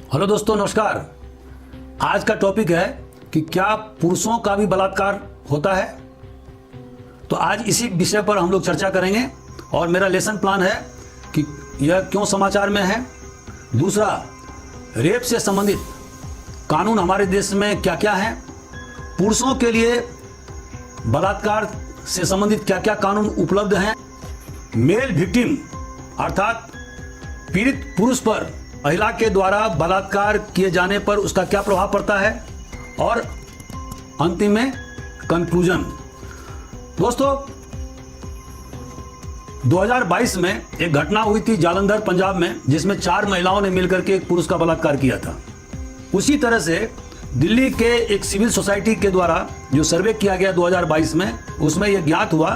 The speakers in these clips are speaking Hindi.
हेलो दोस्तों, नमस्कार। आज का टॉपिक है कि क्या पुरुषों का भी बलात्कार होता है। तो आज इसी विषय पर हम लोग चर्चा करेंगे और मेरा लेसन प्लान है कि यह क्यों समाचार में है। दूसरा, रेप से संबंधित कानून हमारे देश में क्या क्या हैं, पुरुषों के लिए बलात्कार से संबंधित क्या क्या कानून उपलब्ध हैं, मेल विक्टिम अर्थात पीड़ित पुरुष पर महिला के द्वारा बलात्कार किए जाने पर उसका क्या प्रभाव पड़ता है, और अंतिम में कंक्लूजन। दोस्तों, 2022 में एक घटना हुई थी जालंधर, पंजाब में, जिसमें 4 महिलाओं ने मिलकर के एक पुरुष का बलात्कार किया था। उसी तरह से दिल्ली के एक सिविल सोसाइटी के द्वारा जो सर्वे किया गया 2022 में, उसमें यह ज्ञात हुआ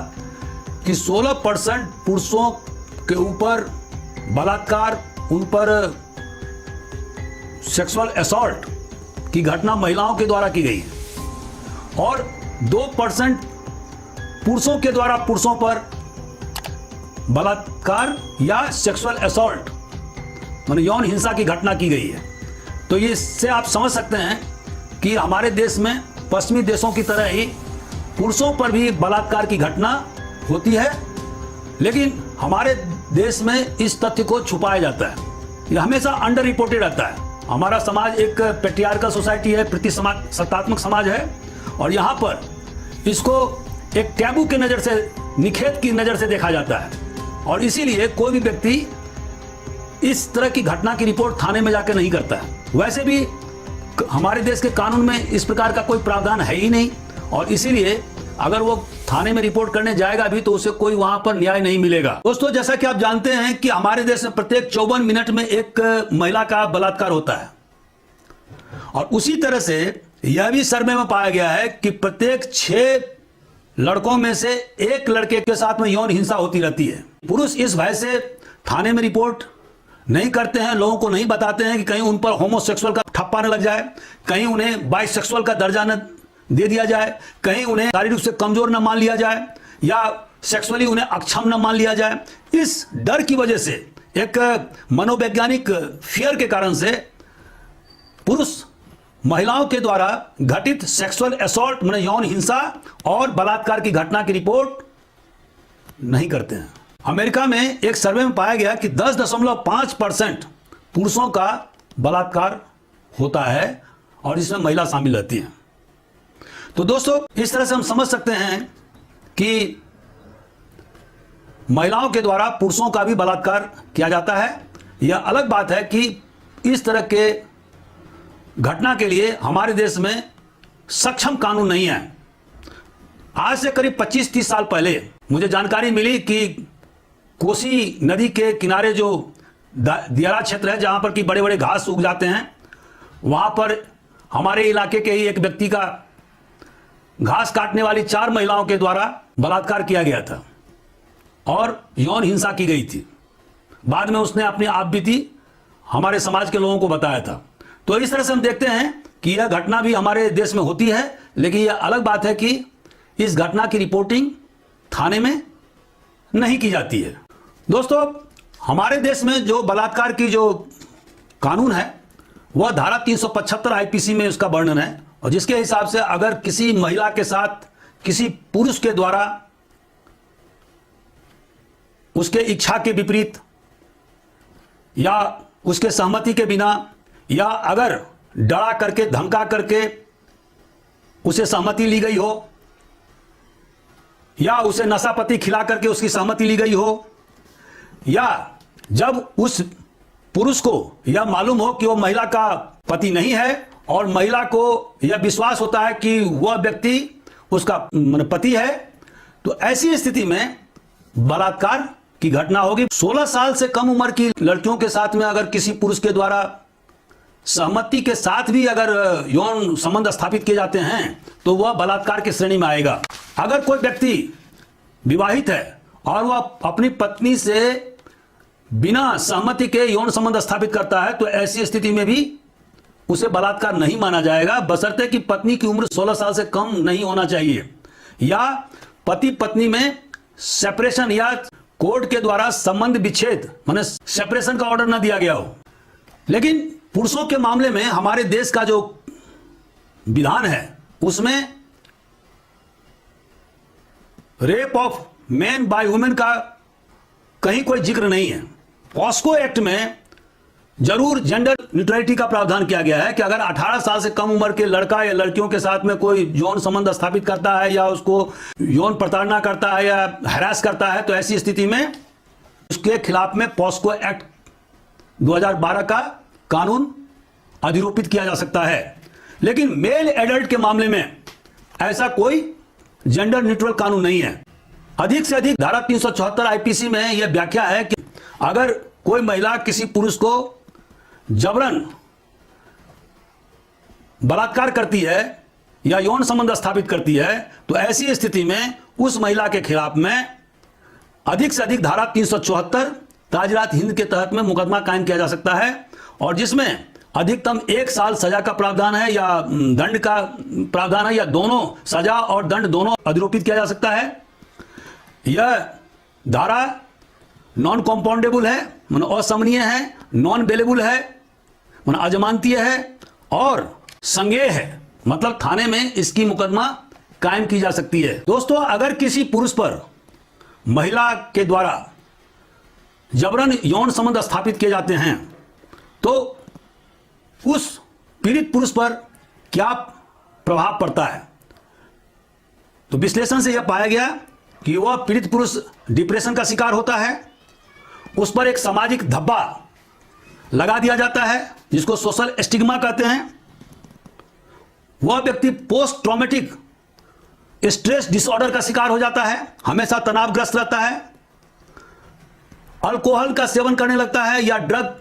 कि 16% पुरुषों के ऊपर बलात्कार, उन पर सेक्सुअल असॉल्ट की घटना महिलाओं के द्वारा की गई है और 2% पुरुषों के द्वारा पुरुषों पर बलात्कार या सेक्सुअल असॉल्ट माने यौन हिंसा की घटना की गई है। तो ये इससे आप समझ सकते हैं कि हमारे देश में पश्चिमी देशों की तरह ही पुरुषों पर भी बलात्कार की घटना होती है, लेकिन हमारे देश में इस तथ्य को छुपाया जाता है। यह हमेशा अंडर रिपोर्टेड रहता है। हमारा समाज एक पैट्रियार्कल सोसाइटी है, प्रतिसत्तात्मक समाज है, और यहाँ पर इसको एक टैबू की नज़र से, निषेध की नज़र से देखा जाता है, और इसीलिए कोई भी व्यक्ति इस तरह की घटना की रिपोर्ट थाने में जाकर नहीं करता है। वैसे भी हमारे देश के कानून में इस प्रकार का कोई प्रावधान है ही नहीं, और इसीलिए अगर वो थाने में रिपोर्ट करने जाएगा भी तो उसे कोई वहां पर न्याय नहीं मिलेगा। दोस्तों, जैसा कि आप जानते हैं कि हमारे देश में प्रत्येक 54 मिनट में एक महिला का बलात्कार होता है, और उसी तरह से यह भी सर्वे में पाया गया है कि प्रत्येक 6 लड़कों में से 1 लड़के के साथ में यौन हिंसा होती रहती है। पुरुष इस भय से थाने में रिपोर्ट नहीं करते हैं, लोगों को नहीं बताते हैं कि कहीं उन पर होमोसेक्सुअल का ठप्पा न लग जाए, कहीं उन्हें बाइसेक्सुअल का दर्जा न दे दिया जाए, कहीं उन्हें शारीरिक रूप से कमजोर न मान लिया जाए, या सेक्सुअली उन्हें अक्षम न मान लिया जाए। इस डर की वजह से, एक मनोवैज्ञानिक फियर के कारण से, पुरुष महिलाओं के द्वारा घटित सेक्सुअल असॉल्ट माने यौन हिंसा और बलात्कार की घटना की रिपोर्ट नहीं करते हैं। अमेरिका में एक सर्वे में पाया गया कि 10.5% पुरुषों का बलात्कार होता है और इसमें महिला शामिल रहती है। तो दोस्तों, इस तरह से हम समझ सकते हैं कि महिलाओं के द्वारा पुरुषों का भी बलात्कार किया जाता है। यह अलग बात है कि इस तरह के घटना के लिए हमारे देश में सक्षम कानून नहीं है। आज से करीब 25-30 साल पहले मुझे जानकारी मिली कि कोसी नदी के किनारे जो दियारा क्षेत्र है, जहां पर कि बड़े बड़े घास उग जाते हैं, वहां पर हमारे इलाके के ही एक व्यक्ति का घास काटने वाली 4 महिलाओं के द्वारा बलात्कार किया गया था और यौन हिंसा की गई थी। बाद में उसने अपनी आपबीती हमारे समाज के लोगों को बताया था। तो इस तरह से हम देखते हैं कि यह घटना भी हमारे देश में होती है, लेकिन यह अलग बात है कि इस घटना की रिपोर्टिंग थाने में नहीं की जाती है। दोस्तों, हमारे देश में जो बलात्कार की जो कानून है वह धारा 375 आईपीसी में उसका वर्णन है, और जिसके हिसाब से अगर किसी महिला के साथ किसी पुरुष के द्वारा उसके इच्छा के विपरीत या उसके सहमति के बिना, या अगर डरा करके, धमका करके उसे सहमति ली गई हो, या उसे नशापत्ती खिला करके उसकी सहमति ली गई हो, या जब उस पुरुष को यह मालूम हो कि वह महिला का पति नहीं है और महिला को यह विश्वास होता है कि वह व्यक्ति उसका पति है, तो ऐसी स्थिति में बलात्कार की घटना होगी। 16 साल से कम उम्र की लड़कियों के साथ में अगर किसी पुरुष के द्वारा सहमति के साथ भी अगर यौन संबंध स्थापित किए जाते हैं तो वह बलात्कार की श्रेणी में आएगा। अगर कोई व्यक्ति विवाहित है और वह अपनी पत्नी से बिना सहमति के यौन संबंध स्थापित करता है, तो ऐसी स्थिति में भी उसे बलात्कार नहीं माना जाएगा, बशर्ते कि पत्नी की उम्र 16 साल से कम नहीं होना चाहिए, या पति पत्नी में सेपरेशन या कोर्ट के द्वारा संबंध विच्छेद माने सेपरेशन का ऑर्डर न दिया गया हो। लेकिन पुरुषों के मामले में हमारे देश का जो विधान है उसमें rape of man by women का कहीं कोई जिक्र नहीं है। पॉस्को एक्ट में जरूर जेंडर न्यूट्रलिटी का प्रावधान किया गया है कि अगर 18 साल से कम उम्र के लड़का या लड़कियों के साथ में कोई यौन संबंध स्थापित करता है या उसको यौन प्रताड़ना करता है या हैरास करता है तो ऐसी स्थिति में उसके खिलाफ में पॉस्को एक्ट 2012 का कानून अधिरूपित किया जा सकता है। लेकिन मेल एडल्ट के मामले में ऐसा कोई जेंडर न्यूट्रल कानून नहीं है। अधिक से अधिक धारा 374 आईपीसी में यह व्याख्या है कि अगर कोई महिला किसी पुरुष को जबरन बलात्कार करती है या यौन संबंध स्थापित करती है तो ऐसी स्थिति में उस महिला के खिलाफ में अधिक से अधिक धारा 374 ताजरात हिंद के तहत में मुकदमा कायम किया जा सकता है और जिसमें अधिकतम 1 साल सजा का प्रावधान है या दंड का प्रावधान है या दोनों सजा और दंड दोनों अधिरूपित किया जा सकता है। यह धारा नॉन कॉम्पाउंडेबल है, माने असमनीय है, नॉन बेलेबल है, माने अजमानतीय है और संज्ञेय है, मतलब थाने में इसकी मुकदमा कायम की जा सकती है। दोस्तों, अगर किसी पुरुष पर महिला के द्वारा जबरन यौन संबंध स्थापित किए जाते हैं तो उस पीड़ित पुरुष पर क्या प्रभाव पड़ता है। तो विश्लेषण से यह पाया गया कि वह पीड़ित पुरुष डिप्रेशन का शिकार होता है, उस पर एक सामाजिक धब्बा लगा दिया जाता है जिसको सोशल स्टिग्मा कहते हैं। वह व्यक्ति पोस्ट ट्रॉमेटिक स्ट्रेस डिसऑर्डर का शिकार हो जाता है, हमेशा तनावग्रस्त रहता है, अल्कोहल का सेवन करने लगता है या ड्रग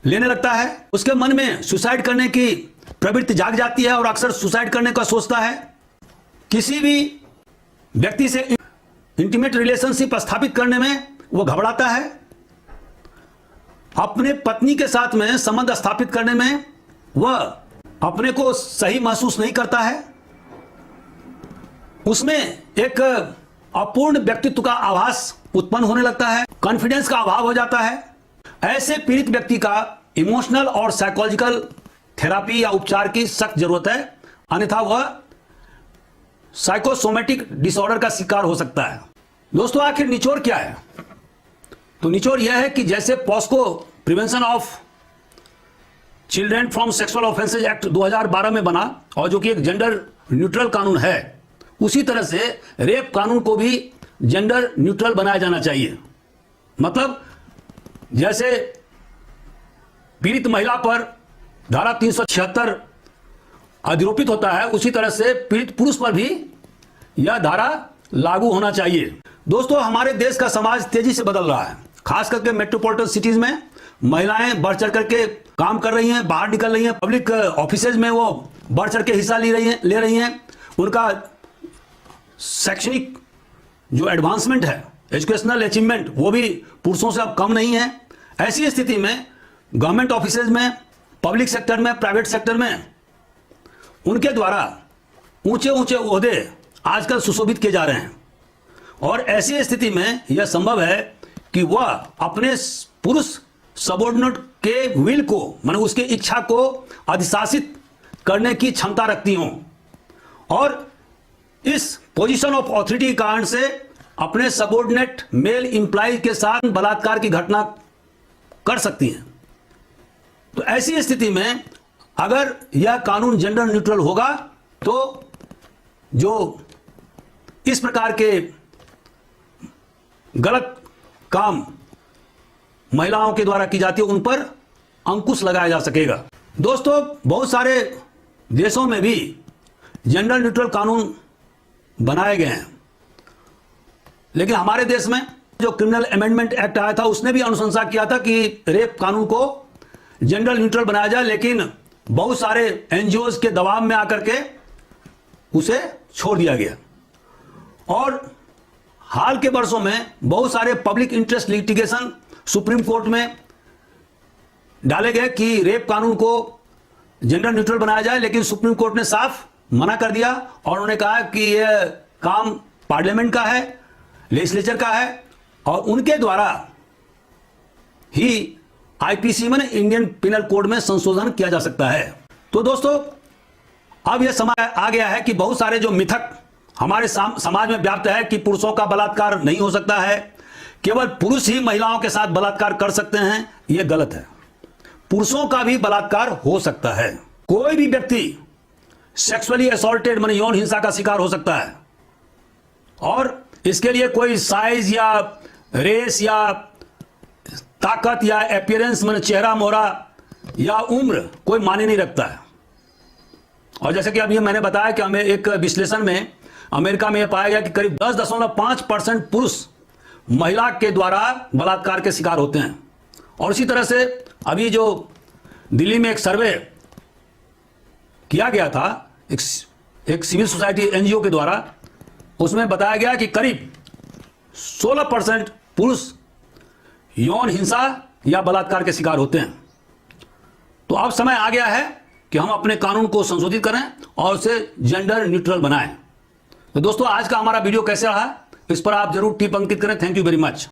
लेने लगता है, उसके मन में सुसाइड करने की प्रवृत्ति जाग जाती है और अक्सर सुसाइड करने का सोचता है। किसी भी व्यक्ति से इंटीमेट रिलेशनशिप स्थापित करने में वो घबराता है। अपने पत्नी के साथ में संबंध स्थापित करने में वह अपने को सही महसूस नहीं करता है। उसमें एक अपूर्ण व्यक्तित्व का आभास उत्पन्न होने लगता है, कॉन्फिडेंस का अभाव हो जाता है। ऐसे पीड़ित व्यक्ति का इमोशनल और साइकोलॉजिकल थेरापी या उपचार की सख्त जरूरत है, अन्यथा वह साइकोसोमेटिक डिसऑर्डर का शिकार हो सकता है। दोस्तों, आखिर निचोड़ क्या है? तो निचोड़ यह है कि जैसे POCSO prevention of children from sexual offences act 2012 में बना और जो कि एक जेंडर न्यूट्रल कानून है, उसी तरह से रेप कानून को भी जेंडर न्यूट्रल बनाया जाना चाहिए। मतलब जैसे पीड़ित महिला पर धारा 376 अधिरूपित होता है, उसी तरह से पीड़ित पुरुष पर भी यह धारा लागू होना चाहिए। दोस्तों, हमारे देश का समाज तेजी से बदल रहा है, खास करके मेट्रोपॉलिटन सिटीज में महिलाएं बढ़ चढ़ करके काम कर रही हैं, बाहर निकल रही हैं, पब्लिक ऑफिसेज में वो बढ़ चढ़ के हिस्सा ले रही हैं। उनका शैक्षणिक जो एडवांसमेंट है, एजुकेशनल अचीवमेंट, वो भी पुरुषों से अब कम नहीं है। ऐसी स्थिति में गवर्नमेंट ऑफिसेज में, पब्लिक सेक्टर में, प्राइवेट सेक्टर में उनके द्वारा ऊंचे ऊंचे ओहदे आजकल सुशोभित किए जा रहे हैं और ऐसी स्थिति में यह संभव है कि वह अपने पुरुष सबऑर्डिनेट के विल को, माने उसके इच्छा को अधिशासित करने की क्षमता रखती हों और इस पोजीशन ऑफ ऑथोरिटी के कारण से अपने सबऑर्डिनेट मेल इंप्लॉय के साथ बलात्कार की घटना कर सकती हैं। तो ऐसी स्थिति में अगर यह कानून जेंडर न्यूट्रल होगा तो जो इस प्रकार के गलत काम महिलाओं के द्वारा की जाती है उन पर अंकुश लगाया जा सकेगा। दोस्तों, बहुत सारे देशों में भी जेंडर न्यूट्रल कानून बनाए गए हैं, लेकिन हमारे देश में जो क्रिमिनल अमेंडमेंट एक्ट आया था उसने भी अनुशंसा किया था कि रेप कानून को जेंडर न्यूट्रल बनाया जाए, लेकिन बहुत सारे एनजीओज के दबाव में आकर के उसे छोड़ दिया गया। और हाल के वर्षों में बहुत सारे public interest litigation supreme court में डाले गए कि रेप कानून को जेंडर न्यूट्रल बनाया जाए, लेकिन सुप्रीम कोर्ट ने साफ मना कर दिया और उन्होंने कहा कि यह काम पार्लियामेंट का है, लेजिस्लेचर का है और उनके द्वारा ही आईपीसी में इंडियन पिनल कोड में संशोधन किया जा सकता है। तो दोस्तों अब यह समय आ गया है कि बहुत सारे जो मिथक हमारे समाज में व्याप्त है कि पुरुषों का बलात्कार नहीं हो सकता है, केवल पुरुष ही महिलाओं के साथ बलात्कार कर सकते हैं, यह गलत है। पुरुषों का भी बलात्कार हो सकता है। कोई भी व्यक्ति सेक्सुअली असॉल्टेड माने यौन हिंसा का शिकार हो सकता है और इसके लिए कोई साइज या रेस या ताकत या अपीयरेंस माने चेहरा मोहरा या उम्र कोई मायने नहीं रखता है। और जैसे कि अभी मैंने बताया कि हमें एक विश्लेषण में अमेरिका में यह पाया गया कि करीब 10.5% पुरुष महिला के द्वारा बलात्कार के शिकार होते हैं। और इसी तरह से अभी जो दिल्ली में एक सर्वे किया गया था एक सिविल सोसाइटी एनजीओ के द्वारा, उसमें बताया गया कि करीब 16% पुरुष यौन हिंसा या बलात्कार के शिकार होते हैं। तो अब समय आ गया है कि हम अपने कानून को संशोधित करें और उसे जेंडर न्यूट्रल बनाएं। तो दोस्तों आज का हमारा वीडियो कैसे रहा इस पर आप जरूर टिप अंकित करें। Thank you very much.